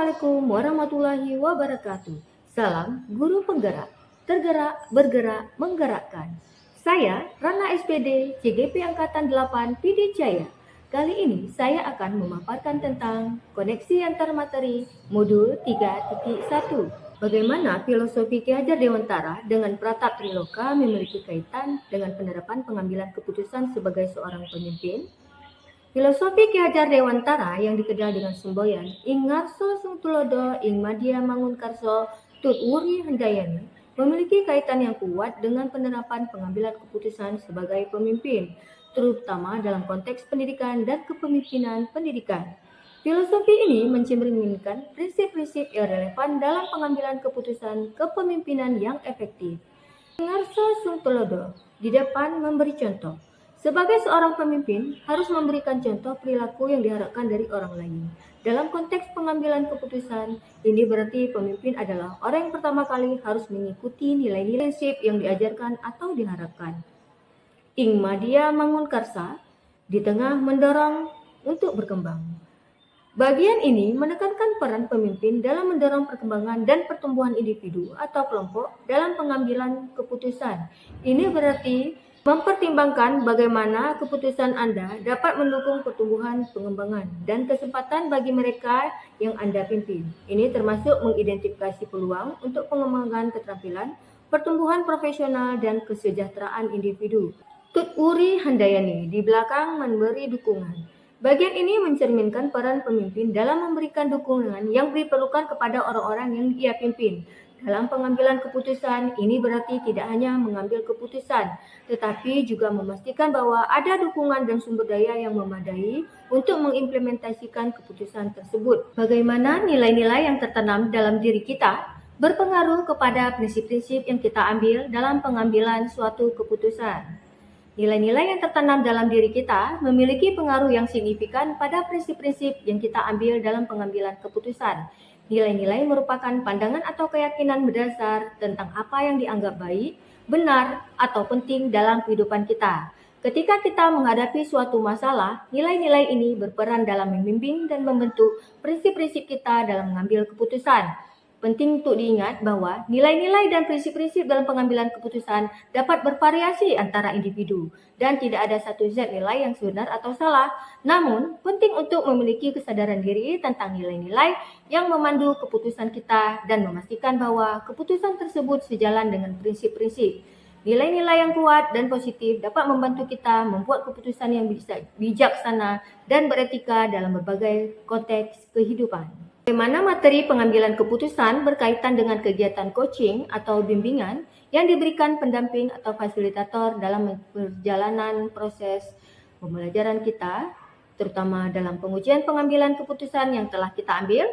Assalamualaikum warahmatullahi wabarakatuh. Salam guru penggerak, tergerak, bergerak, menggerakkan. Saya Rana SPD, CGP Angkatan 8 PD Jaya. Kali ini saya akan memaparkan tentang koneksi antar materi modul 3.1. Bagaimana filosofi Ki Hajar Dewantara dengan Pratap Triloka memiliki kaitan dengan penerapan pengambilan keputusan sebagai seorang pemimpin? Filosofi Ki Hajar Dewantara yang dikenal dengan semboyan Ing Ngarso Sung Tulodo Ing Madya Mangunkarso Tut Wuri Handayani memiliki kaitan yang kuat dengan penerapan pengambilan keputusan sebagai pemimpin, terutama dalam konteks pendidikan dan kepemimpinan pendidikan. Filosofi ini mencerminkan prinsip-prinsip yang relevan dalam pengambilan keputusan kepemimpinan yang efektif. Ing Ngarso Sung Tulodo di depan memberi contoh. Sebagai seorang pemimpin, harus memberikan contoh perilaku yang diharapkan dari orang lain. Dalam konteks pengambilan keputusan, ini berarti pemimpin adalah orang yang pertama kali harus mengikuti nilai-nilai prinsip yang diajarkan atau diharapkan. Ing Madya Mangunkarsa di tengah mendorong untuk berkembang. Bagian ini menekankan peran pemimpin dalam mendorong perkembangan dan pertumbuhan individu atau kelompok dalam pengambilan keputusan. Ini berarti mempertimbangkan bagaimana keputusan Anda dapat mendukung pertumbuhan, pengembangan, dan kesempatan bagi mereka yang Anda pimpin. Ini termasuk mengidentifikasi peluang untuk pengembangan keterampilan, pertumbuhan profesional, dan kesejahteraan individu. Tut Wuri Handayani di belakang memberi dukungan. Bagian ini mencerminkan peran pemimpin dalam memberikan dukungan yang diperlukan kepada orang-orang yang ia pimpin. Dalam pengambilan keputusan, ini berarti tidak hanya mengambil keputusan, tetapi juga memastikan bahwa ada dukungan dan sumber daya yang memadai untuk mengimplementasikan keputusan tersebut. Bagaimana nilai-nilai yang tertanam dalam diri kita berpengaruh kepada prinsip-prinsip yang kita ambil dalam pengambilan suatu keputusan. Nilai-nilai yang tertanam dalam diri kita memiliki pengaruh yang signifikan pada prinsip-prinsip yang kita ambil dalam pengambilan keputusan. Nilai-nilai merupakan pandangan atau keyakinan berdasar tentang apa yang dianggap baik, benar, atau penting dalam kehidupan kita. Ketika kita menghadapi suatu masalah, nilai-nilai ini berperan dalam membimbing dan membentuk prinsip-prinsip kita dalam mengambil keputusan. Penting untuk diingat bahwa nilai-nilai dan prinsip-prinsip dalam pengambilan keputusan dapat bervariasi antara individu dan tidak ada satu zat nilai yang benar atau salah. Namun, penting untuk memiliki kesadaran diri tentang nilai-nilai yang memandu keputusan kita dan memastikan bahwa keputusan tersebut sejalan dengan prinsip-prinsip. Nilai-nilai yang kuat dan positif dapat membantu kita membuat keputusan yang bijaksana dan beretika dalam berbagai konteks kehidupan. Bagaimana materi pengambilan keputusan berkaitan dengan kegiatan coaching atau bimbingan yang diberikan pendamping atau fasilitator dalam perjalanan proses pembelajaran kita, terutama dalam pengujian pengambilan keputusan yang telah kita ambil?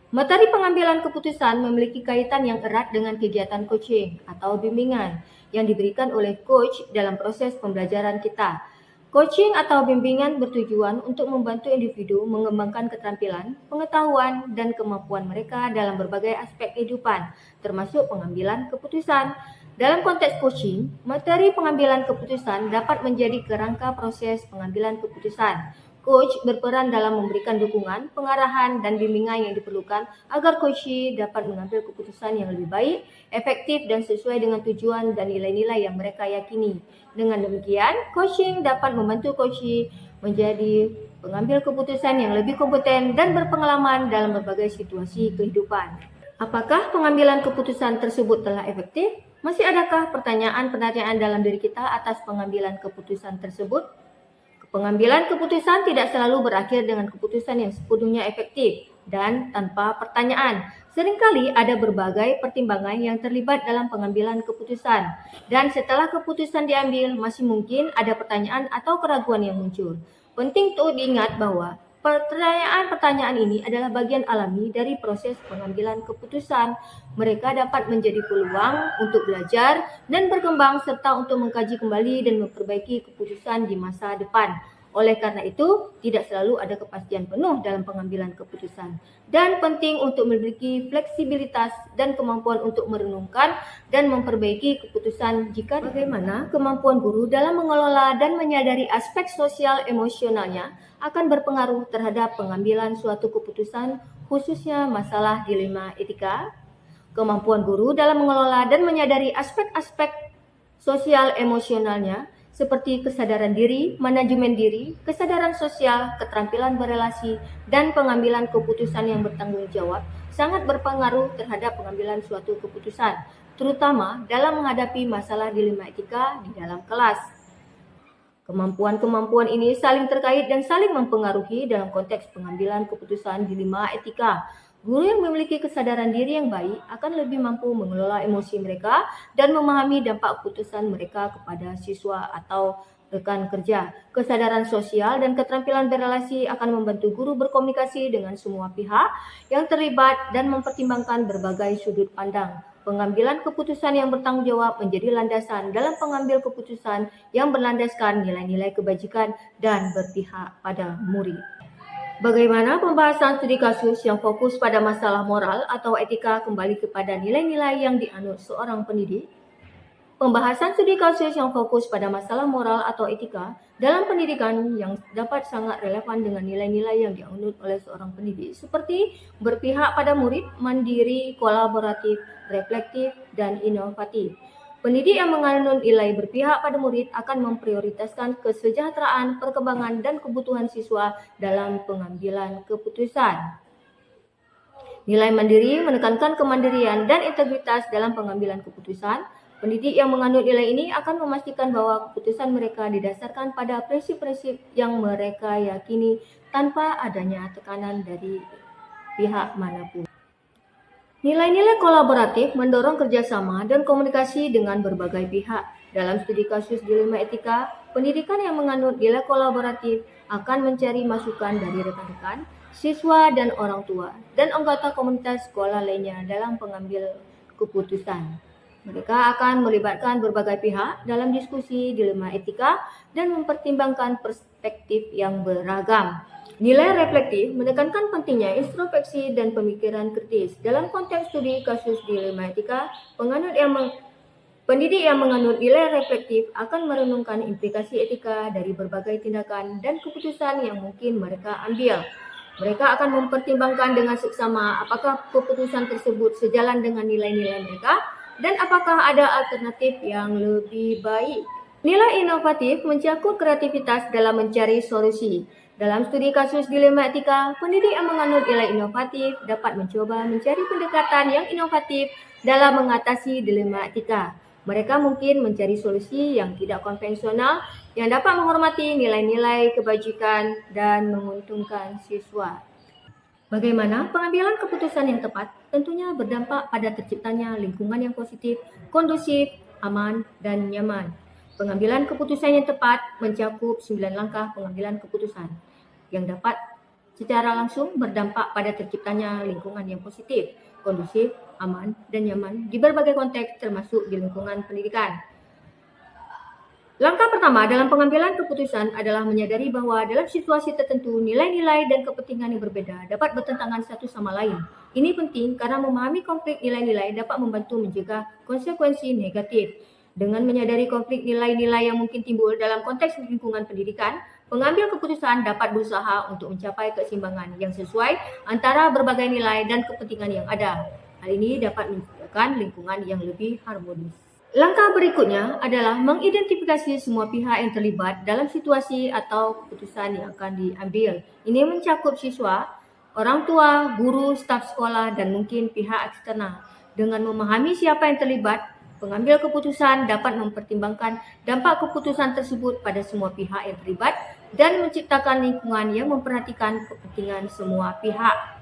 Materi pengambilan keputusan memiliki kaitan yang erat dengan kegiatan coaching atau bimbingan yang diberikan oleh coach dalam proses pembelajaran kita. Coaching atau bimbingan bertujuan untuk membantu individu mengembangkan keterampilan, pengetahuan, dan kemampuan mereka dalam berbagai aspek kehidupan, termasuk pengambilan keputusan. Dalam konteks coaching, materi pengambilan keputusan dapat menjadi kerangka proses pengambilan keputusan. Coach berperan dalam memberikan dukungan, pengarahan, dan bimbingan yang diperlukan agar coachee dapat mengambil keputusan yang lebih baik, efektif, dan sesuai dengan tujuan dan nilai-nilai yang mereka yakini. Dengan demikian, coaching dapat membantu coachee menjadi pengambil keputusan yang lebih kompeten dan berpengalaman dalam berbagai situasi kehidupan. Apakah pengambilan keputusan tersebut telah efektif? Masih adakah pertanyaan-pertanyaan dalam diri kita atas pengambilan keputusan tersebut? Pengambilan keputusan tidak selalu berakhir dengan keputusan yang sepenuhnya efektif dan tanpa pertanyaan. Seringkali ada berbagai pertimbangan yang terlibat dalam pengambilan keputusan, dan setelah keputusan diambil, masih mungkin ada pertanyaan atau keraguan yang muncul. Penting untuk diingat bahwa pertanyaan-pertanyaan ini adalah bagian alami dari proses pengambilan keputusan. Mereka dapat menjadi peluang untuk belajar dan berkembang serta untuk mengkaji kembali dan memperbaiki keputusan di masa depan. Oleh karena itu, tidak selalu ada kepastian penuh dalam pengambilan keputusan. Dan penting untuk memiliki fleksibilitas dan kemampuan untuk merenungkan dan memperbaiki keputusan jika bagaimana kemampuan guru dalam mengelola dan menyadari aspek sosial emosionalnya akan berpengaruh terhadap pengambilan suatu keputusan, khususnya masalah dilema etika. Kemampuan guru dalam mengelola dan menyadari aspek-aspek sosial emosionalnya seperti kesadaran diri, manajemen diri, kesadaran sosial, keterampilan berelasi, dan pengambilan keputusan yang bertanggung jawab sangat berpengaruh terhadap pengambilan suatu keputusan, terutama dalam menghadapi masalah dilema etika di dalam kelas. Kemampuan-kemampuan ini saling terkait dan saling mempengaruhi dalam konteks pengambilan keputusan dilema etika. Guru yang memiliki kesadaran diri yang baik akan lebih mampu mengelola emosi mereka dan memahami dampak keputusan mereka kepada siswa atau rekan kerja. Kesadaran sosial dan keterampilan berelasi akan membantu guru berkomunikasi dengan semua pihak yang terlibat dan mempertimbangkan berbagai sudut pandang. Pengambilan keputusan yang bertanggung jawab menjadi landasan dalam pengambil keputusan yang berlandaskan nilai-nilai kebajikan dan berpihak pada murid. Bagaimana pembahasan studi kasus yang fokus pada masalah moral atau etika kembali kepada nilai-nilai yang dianut seorang pendidik? Pembahasan studi kasus yang fokus pada masalah moral atau etika dalam pendidikan yang dapat sangat relevan dengan nilai-nilai yang dianut oleh seorang pendidik seperti berpihak pada murid, mandiri, kolaboratif, reflektif, dan inovatif. Pendidik yang menganut nilai berpihak pada murid akan memprioritaskan kesejahteraan, perkembangan, dan kebutuhan siswa dalam pengambilan keputusan. Nilai mandiri menekankan kemandirian dan integritas dalam pengambilan keputusan. Pendidik yang menganut nilai ini akan memastikan bahwa keputusan mereka didasarkan pada prinsip-prinsip yang mereka yakini tanpa adanya tekanan dari pihak manapun. Nilai-nilai kolaboratif mendorong kerjasama dan komunikasi dengan berbagai pihak. Dalam studi kasus dilema etika, pendidikan yang menganut nilai kolaboratif akan mencari masukan dari rekan-rekan, siswa dan orang tua, dan anggota komunitas sekolah lainnya dalam pengambil keputusan. Mereka akan melibatkan berbagai pihak dalam diskusi dilema etika dan mempertimbangkan perspektif yang beragam. Nilai reflektif menekankan pentingnya introspeksi dan pemikiran kritis. Dalam konteks studi kasus dilema etika, pendidik yang menganut nilai reflektif akan merenungkan implikasi etika dari berbagai tindakan dan keputusan yang mungkin mereka ambil. Mereka akan mempertimbangkan dengan seksama apakah keputusan tersebut sejalan dengan nilai-nilai mereka dan apakah ada alternatif yang lebih baik. Nilai inovatif mencakup kreativitas dalam mencari solusi. Dalam studi kasus dilema etika, pendidik yang menganut nilai inovatif dapat mencoba mencari pendekatan yang inovatif dalam mengatasi dilema etika. Mereka mungkin mencari solusi yang tidak konvensional yang dapat menghormati nilai-nilai kebajikan dan menguntungkan siswa. Bagaimana pengambilan keputusan yang tepat tentunya berdampak pada terciptanya lingkungan yang positif, kondusif, aman, dan nyaman. Pengambilan keputusan yang tepat mencakup 9 langkah pengambilan keputusan yang dapat secara langsung berdampak pada terciptanya lingkungan yang positif, kondusif, aman, dan nyaman di berbagai konteks termasuk di lingkungan pendidikan. Langkah pertama dalam pengambilan keputusan adalah menyadari bahwa dalam situasi tertentu nilai-nilai dan kepentingan yang berbeda dapat bertentangan satu sama lain. Ini penting karena memahami konflik nilai-nilai dapat membantu mencegah konsekuensi negatif. Dengan menyadari konflik nilai-nilai yang mungkin timbul dalam konteks lingkungan pendidikan, pengambil keputusan dapat berusaha untuk mencapai keseimbangan yang sesuai antara berbagai nilai dan kepentingan yang ada. Hal ini dapat menciptakan lingkungan yang lebih harmonis. Langkah berikutnya adalah mengidentifikasi semua pihak yang terlibat dalam situasi atau keputusan yang akan diambil. Ini mencakup siswa, orang tua, guru, staf sekolah, dan mungkin pihak eksternal. Dengan memahami siapa yang terlibat, pengambil keputusan dapat mempertimbangkan dampak keputusan tersebut pada semua pihak yang terlibat dan menciptakan lingkungan yang memperhatikan kepentingan semua pihak.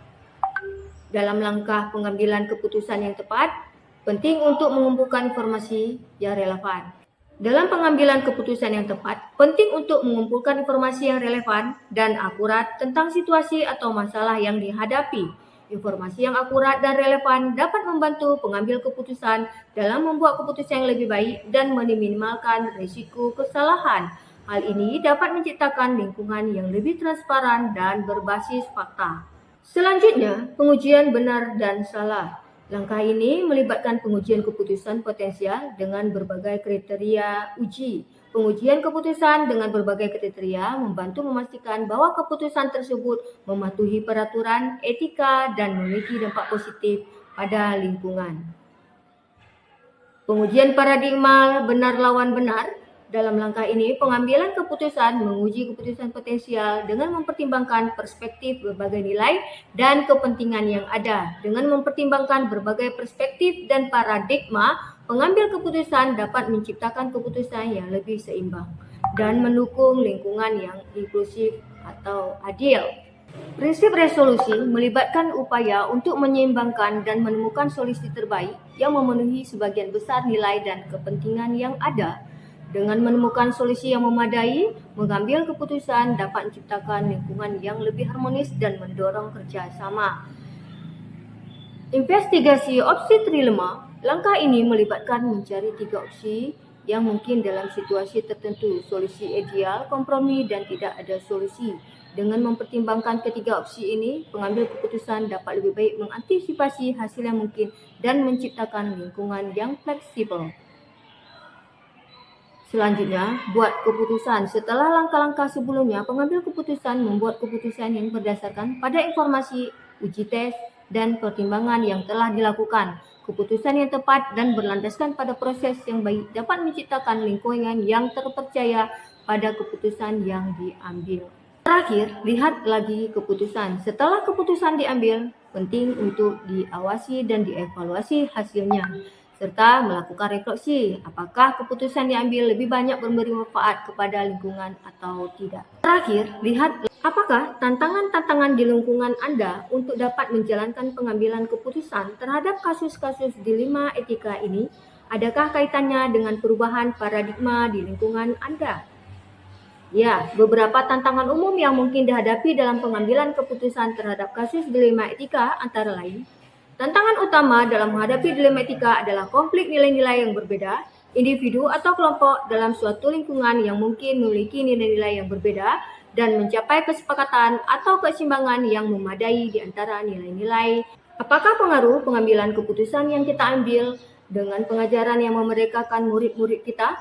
Dalam langkah pengambilan keputusan yang tepat, penting untuk mengumpulkan informasi yang relevan. Dalam pengambilan keputusan yang tepat, penting untuk mengumpulkan informasi yang relevan dan akurat tentang situasi atau masalah yang dihadapi. Informasi yang akurat dan relevan dapat membantu pengambil keputusan dalam membuat keputusan yang lebih baik dan meminimalkan risiko kesalahan. Hal ini dapat menciptakan lingkungan yang lebih transparan dan berbasis fakta. Selanjutnya, pengujian benar dan salah. Langkah ini melibatkan pengujian keputusan potensial dengan berbagai kriteria uji. Pengujian keputusan dengan berbagai kriteria membantu memastikan bahwa keputusan tersebut mematuhi peraturan, etika, dan memiliki dampak positif pada lingkungan. Pengujian paradigma benar lawan benar. Dalam langkah ini, pengambilan keputusan menguji keputusan potensial dengan mempertimbangkan perspektif berbagai nilai dan kepentingan yang ada. Dengan mempertimbangkan berbagai perspektif dan paradigma, pengambil keputusan dapat menciptakan keputusan yang lebih seimbang dan mendukung lingkungan yang inklusif atau adil. Prinsip resolusi melibatkan upaya untuk menyeimbangkan dan menemukan solusi terbaik yang memenuhi sebagian besar nilai dan kepentingan yang ada. Dengan menemukan solusi yang memadai, mengambil keputusan dapat menciptakan lingkungan yang lebih harmonis dan mendorong kerjasama. Investigasi opsi trilema. Langkah ini melibatkan mencari 3 opsi yang mungkin dalam situasi tertentu, solusi ideal, kompromi, dan tidak ada solusi. Dengan mempertimbangkan ketiga opsi ini, pengambil keputusan dapat lebih baik mengantisipasi hasil yang mungkin dan menciptakan lingkungan yang fleksibel. Selanjutnya, buat keputusan. Setelah langkah-langkah sebelumnya, pengambil keputusan membuat keputusan yang berdasarkan pada informasi, uji tes, dan pertimbangan yang telah dilakukan. Keputusan yang tepat dan berlandaskan pada proses yang baik dapat menciptakan lingkungan yang terpercaya pada keputusan yang diambil. Terakhir, lihat lagi keputusan. Setelah keputusan diambil, penting untuk diawasi dan dievaluasi hasilnya, serta melakukan refleksi apakah keputusan diambil lebih banyak memberi manfaat kepada lingkungan atau tidak. Terakhir, lihat apakah tantangan-tantangan di lingkungan Anda untuk dapat menjalankan pengambilan keputusan terhadap kasus-kasus dilema etika ini. Adakah kaitannya dengan perubahan paradigma di lingkungan Anda? Ya, beberapa tantangan umum yang mungkin dihadapi dalam pengambilan keputusan terhadap kasus dilema etika antara lain. Tantangan utama dalam menghadapi dilema etika adalah konflik nilai-nilai yang berbeda, individu atau kelompok dalam suatu lingkungan yang mungkin memiliki nilai-nilai yang berbeda, dan mencapai kesepakatan atau keseimbangan yang memadai di antara nilai-nilai. Apakah pengaruh pengambilan keputusan yang kita ambil dengan pengajaran yang memerdekakan murid-murid kita?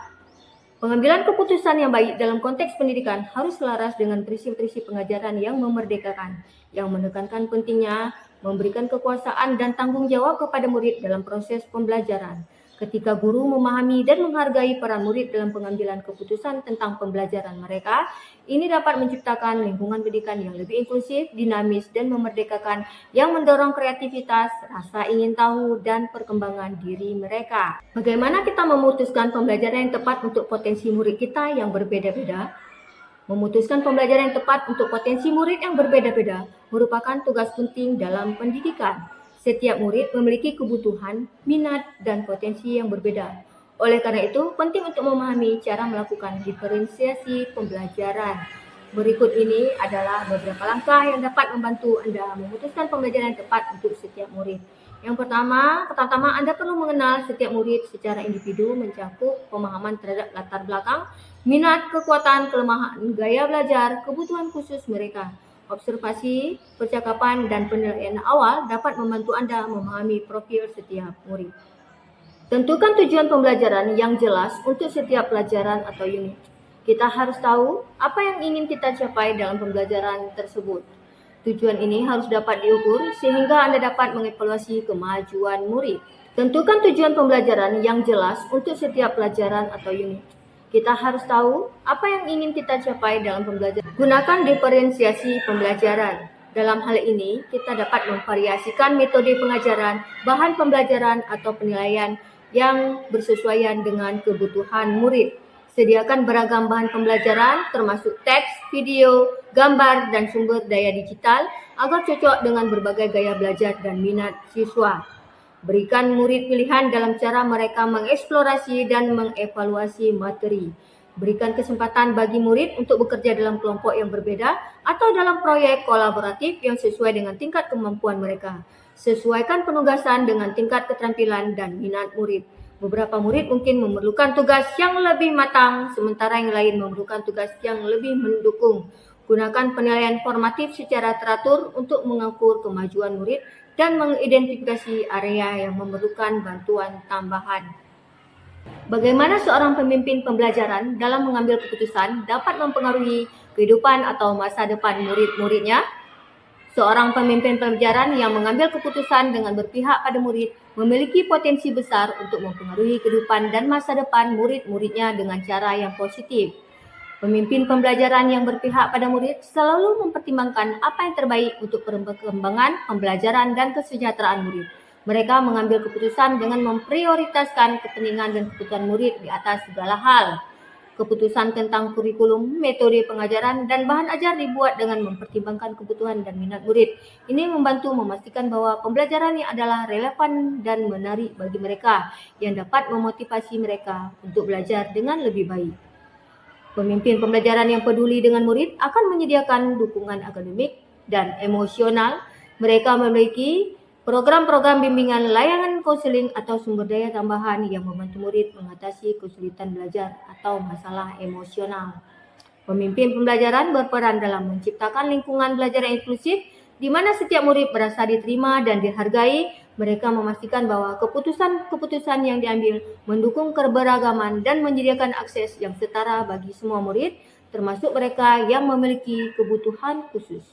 Pengambilan keputusan yang baik dalam konteks pendidikan harus selaras dengan prinsip-prinsip pengajaran yang memerdekakan, yang menekankan pentingnya memberikan kekuasaan dan tanggung jawab kepada murid dalam proses pembelajaran. Ketika guru memahami dan menghargai peran murid dalam pengambilan keputusan tentang pembelajaran mereka, ini dapat menciptakan lingkungan pendidikan yang lebih inklusif, dinamis, dan memerdekakan yang mendorong kreativitas, rasa ingin tahu, dan perkembangan diri mereka. Bagaimana kita memutuskan pembelajaran yang tepat untuk potensi murid kita yang berbeda-beda? Memutuskan pembelajaran yang tepat untuk potensi murid yang berbeda-beda merupakan tugas penting dalam pendidikan. Setiap murid memiliki kebutuhan, minat, dan potensi yang berbeda. Oleh karena itu, penting untuk memahami cara melakukan diferensiasi pembelajaran. Berikut ini adalah beberapa langkah yang dapat membantu Anda memutuskan pembelajaran yang tepat untuk setiap murid. Yang pertama Anda perlu mengenal setiap murid secara individu, mencakup pemahaman terhadap latar belakang, minat, kekuatan, kelemahan, gaya belajar, kebutuhan khusus mereka. Observasi, percakapan, dan penilaian awal dapat membantu Anda memahami profil setiap murid. Tentukan tujuan pembelajaran yang jelas untuk setiap pelajaran atau unit. Kita harus tahu apa yang ingin kita capai dalam pembelajaran tersebut. Tujuan ini harus dapat diukur sehingga Anda dapat mengevaluasi kemajuan murid. Tentukan tujuan pembelajaran yang jelas untuk setiap pelajaran atau unit. Kita harus tahu apa yang ingin kita capai dalam pembelajaran. Gunakan diferensiasi pembelajaran. Dalam hal ini, kita dapat memvariasikan metode pengajaran, bahan pembelajaran, atau penilaian yang bersesuaian dengan kebutuhan murid. Sediakan beragam bahan pembelajaran, termasuk teks, video, gambar, dan sumber daya digital, agar cocok dengan berbagai gaya belajar dan minat siswa. Berikan murid pilihan dalam cara mereka mengeksplorasi dan mengevaluasi materi. Berikan kesempatan bagi murid untuk bekerja dalam kelompok yang berbeda atau dalam proyek kolaboratif yang sesuai dengan tingkat kemampuan mereka. Sesuaikan penugasan dengan tingkat keterampilan dan minat murid. Beberapa murid mungkin memerlukan tugas yang lebih matang, sementara yang lain memerlukan tugas yang lebih mendukung. Gunakan penilaian formatif secara teratur untuk mengukur kemajuan murid dan mengidentifikasi area yang memerlukan bantuan tambahan. Bagaimana seorang pemimpin pembelajaran dalam mengambil keputusan dapat mempengaruhi kehidupan atau masa depan murid-muridnya? Seorang pemimpin pelajaran yang mengambil keputusan dengan berpihak pada murid memiliki potensi besar untuk mempengaruhi kehidupan dan masa depan murid-muridnya dengan cara yang positif. Pemimpin pembelajaran yang berpihak pada murid selalu mempertimbangkan apa yang terbaik untuk perkembangan pembelajaran dan kesejahteraan murid. Mereka mengambil keputusan dengan memprioritaskan kepentingan dan kebutuhan murid di atas segala hal. Keputusan tentang kurikulum, metode pengajaran, dan bahan ajar dibuat dengan mempertimbangkan kebutuhan dan minat murid. Ini membantu memastikan bahwa pembelajaran yang adalah relevan dan menarik bagi mereka, yang dapat memotivasi mereka untuk belajar dengan lebih baik. Pemimpin pembelajaran yang peduli dengan murid akan menyediakan dukungan akademik dan emosional. Mereka memiliki program-program bimbingan, layanan konseling, atau sumber daya tambahan yang membantu murid mengatasi kesulitan belajar atau masalah emosional. Pemimpin pembelajaran berperan dalam menciptakan lingkungan belajar yang inklusif, di mana setiap murid merasa diterima dan dihargai. Mereka memastikan bahwa keputusan-keputusan yang diambil mendukung keberagaman dan menyediakan akses yang setara bagi semua murid, termasuk mereka yang memiliki kebutuhan khusus.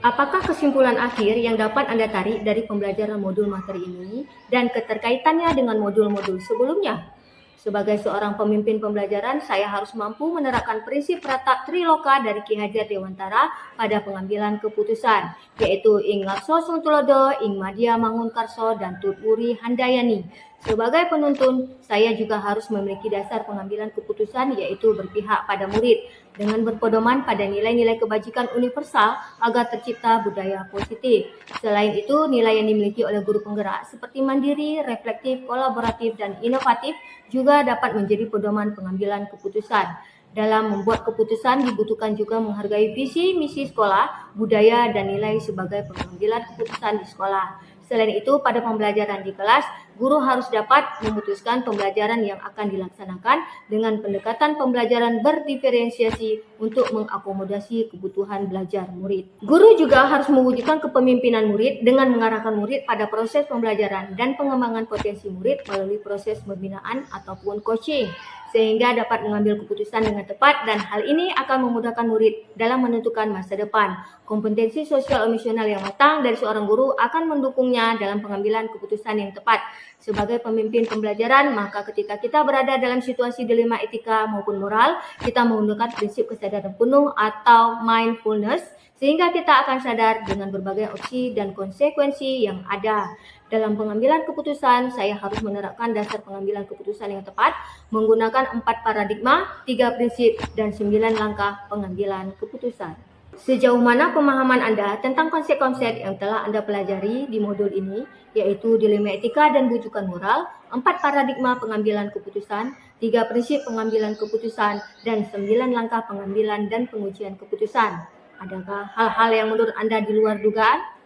Apakah kesimpulan akhir yang dapat Anda tarik dari pembelajaran modul materi ini dan keterkaitannya dengan modul-modul sebelumnya? Sebagai seorang pemimpin pembelajaran, saya harus mampu menerapkan prinsip peratap Triloka dari Ki Hajar Dewantara pada pengambilan keputusan, yaitu Ing Ngarso Sungtulodo, Ing Madya Mangunkarso, dan Tutwuri Handayani. Sebagai penuntun, saya juga harus memiliki dasar pengambilan keputusan, yaitu berpihak pada murid, dengan berpedoman pada nilai-nilai kebajikan universal agar tercipta budaya positif. Selain itu, nilai yang dimiliki oleh guru penggerak seperti mandiri, reflektif, kolaboratif, dan inovatif juga dapat menjadi pedoman pengambilan keputusan. Dalam membuat keputusan dibutuhkan juga menghargai visi misi sekolah, budaya, dan nilai sebagai pengambilan keputusan di sekolah. Selain itu, pada pembelajaran di kelas, guru harus dapat memutuskan pembelajaran yang akan dilaksanakan dengan pendekatan pembelajaran berdiferensiasi untuk mengakomodasi kebutuhan belajar murid. Guru juga harus mewujudkan kepemimpinan murid dengan mengarahkan murid pada proses pembelajaran dan pengembangan potensi murid melalui proses pembinaan ataupun coaching, sehingga dapat mengambil keputusan dengan tepat, dan hal ini akan memudahkan murid dalam menentukan masa depan. Kompetensi sosial emosional yang matang dari seorang guru akan mendukungnya dalam pengambilan keputusan yang tepat. Sebagai pemimpin pembelajaran, maka ketika kita berada dalam situasi dilema etika maupun moral, kita menggunakan prinsip kesadaran penuh atau mindfulness, sehingga kita akan sadar dengan berbagai opsi dan konsekuensi yang ada. Dalam pengambilan keputusan, saya harus menerapkan dasar pengambilan keputusan yang tepat menggunakan 4 paradigma, 3 prinsip, dan 9 langkah pengambilan keputusan. Sejauh mana pemahaman Anda tentang konsep-konsep yang telah Anda pelajari di modul ini, yaitu dilema etika dan bujukan moral, 4 paradigma pengambilan keputusan, 3 prinsip pengambilan keputusan, dan 9 langkah pengambilan dan pengujian keputusan. Adakah hal-hal yang menurut Anda di luar dugaan?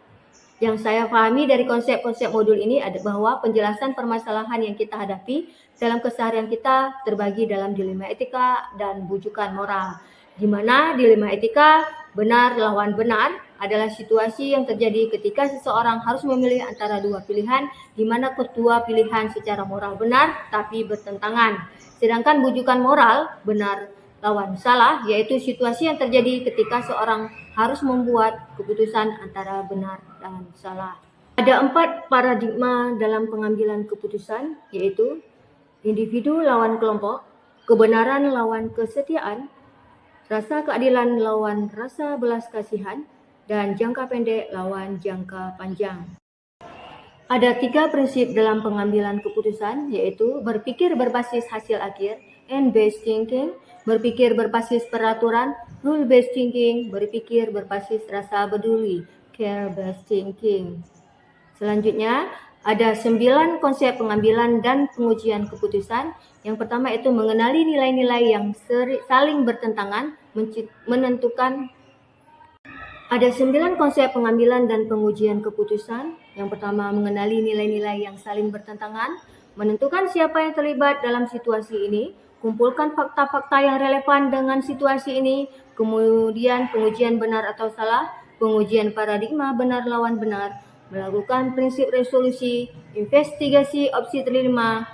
Yang saya pahami dari konsep-konsep modul ini adalah bahwa penjelasan permasalahan yang kita hadapi dalam keseharian kita terbagi dalam dilema etika dan bujukan moral, di mana dilema etika benar lawan benar adalah situasi yang terjadi ketika seseorang harus memilih antara dua pilihan, di mana kedua pilihan secara moral benar tapi bertentangan. Sedangkan bujukan moral benar lawan salah, yaitu situasi yang terjadi ketika seorang harus membuat keputusan antara benar dan salah. Ada 4 paradigma dalam pengambilan keputusan, yaitu individu lawan kelompok, kebenaran lawan kesetiaan, rasa keadilan lawan rasa belas kasihan, dan jangka pendek lawan jangka panjang. Ada 3 prinsip dalam pengambilan keputusan, yaitu berpikir berbasis hasil akhir, end-based thinking, berpikir berbasis peraturan, rule-based thinking, berpikir berbasis rasa peduli, care-based thinking. Selanjutnya, ada 9 konsep pengambilan dan pengujian keputusan. Yang pertama itu mengenali nilai-nilai yang saling bertentangan menentukan. Ada 9 konsep pengambilan dan pengujian keputusan. Yang pertama, mengenali nilai-nilai yang saling bertentangan, menentukan siapa yang terlibat dalam situasi ini, kumpulkan fakta-fakta yang relevan dengan situasi ini, kemudian pengujian benar atau salah, pengujian paradigma benar lawan benar, melakukan prinsip resolusi, investigasi opsi terlima,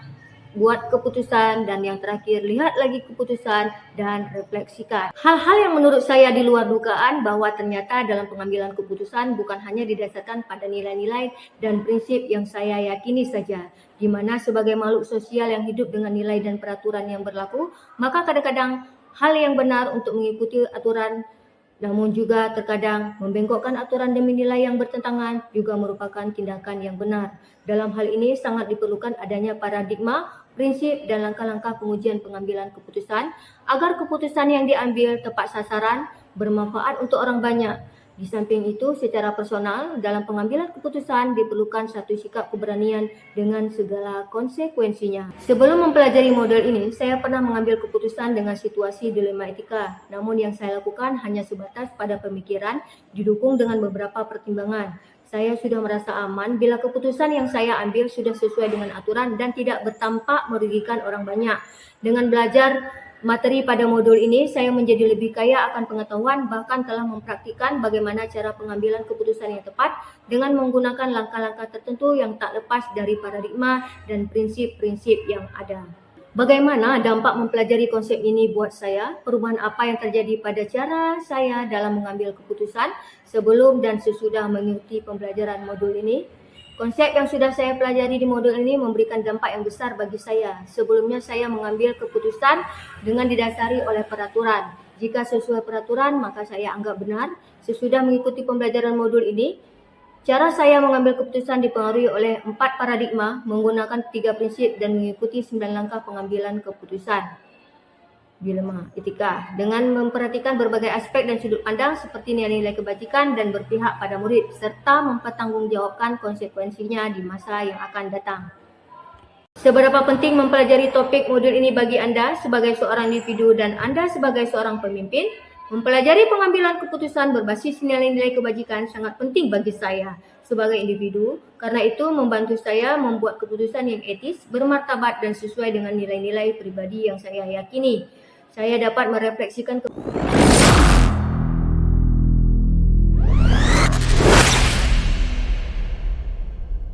buat keputusan, dan yang terakhir lihat lagi keputusan dan refleksikan. Hal-hal yang menurut saya di luar dugaan bahwa ternyata dalam pengambilan keputusan bukan hanya didasarkan pada nilai-nilai dan prinsip yang saya yakini saja, di mana sebagai makhluk sosial yang hidup dengan nilai dan peraturan yang berlaku, maka kadang-kadang hal yang benar untuk mengikuti aturan namun juga terkadang membengkokkan aturan demi nilai yang bertentangan juga merupakan tindakan yang benar. Dalam hal ini sangat diperlukan adanya paradigma, prinsip, dan langkah-langkah pengujian pengambilan keputusan agar keputusan yang diambil tepat sasaran, bermanfaat untuk orang banyak. Di samping itu, secara personal, dalam pengambilan keputusan diperlukan satu sikap keberanian dengan segala konsekuensinya. Sebelum mempelajari model ini, saya pernah mengambil keputusan dengan situasi dilema etika. Namun yang saya lakukan hanya sebatas pada pemikiran, didukung dengan beberapa pertimbangan. Saya sudah merasa aman bila keputusan yang saya ambil sudah sesuai dengan aturan dan tidak bertampak merugikan orang banyak. Dengan belajar materi pada modul ini, saya menjadi lebih kaya akan pengetahuan, bahkan telah mempraktikkan bagaimana cara pengambilan keputusan yang tepat dengan menggunakan langkah-langkah tertentu yang tak lepas dari paradigma dan prinsip-prinsip yang ada. Bagaimana dampak mempelajari konsep ini buat saya? Perubahan apa yang terjadi pada cara saya dalam mengambil keputusan sebelum dan sesudah mengikuti pembelajaran modul ini? Konsep yang sudah saya pelajari di modul ini memberikan dampak yang besar bagi saya. Sebelumnya saya mengambil keputusan dengan didasari oleh peraturan. Jika sesuai peraturan, maka saya anggap benar. Sesudah mengikuti pembelajaran modul ini, cara saya mengambil keputusan dipengaruhi oleh 4 paradigma, menggunakan 3 prinsip dan mengikuti 9 langkah pengambilan keputusan. Dilema etika dengan memperhatikan berbagai aspek dan sudut pandang seperti nilai-nilai kebajikan dan berpihak pada murid serta mempertanggungjawabkan konsekuensinya di masa yang akan datang. Seberapa penting mempelajari topik modul ini bagi Anda sebagai seorang individu dan Anda sebagai seorang pemimpin? Mempelajari pengambilan keputusan berbasis nilai-nilai kebajikan sangat penting bagi saya sebagai individu, karena itu membantu saya membuat keputusan yang etis, bermartabat dan sesuai dengan nilai-nilai pribadi yang saya yakini. Saya dapat merefleksikan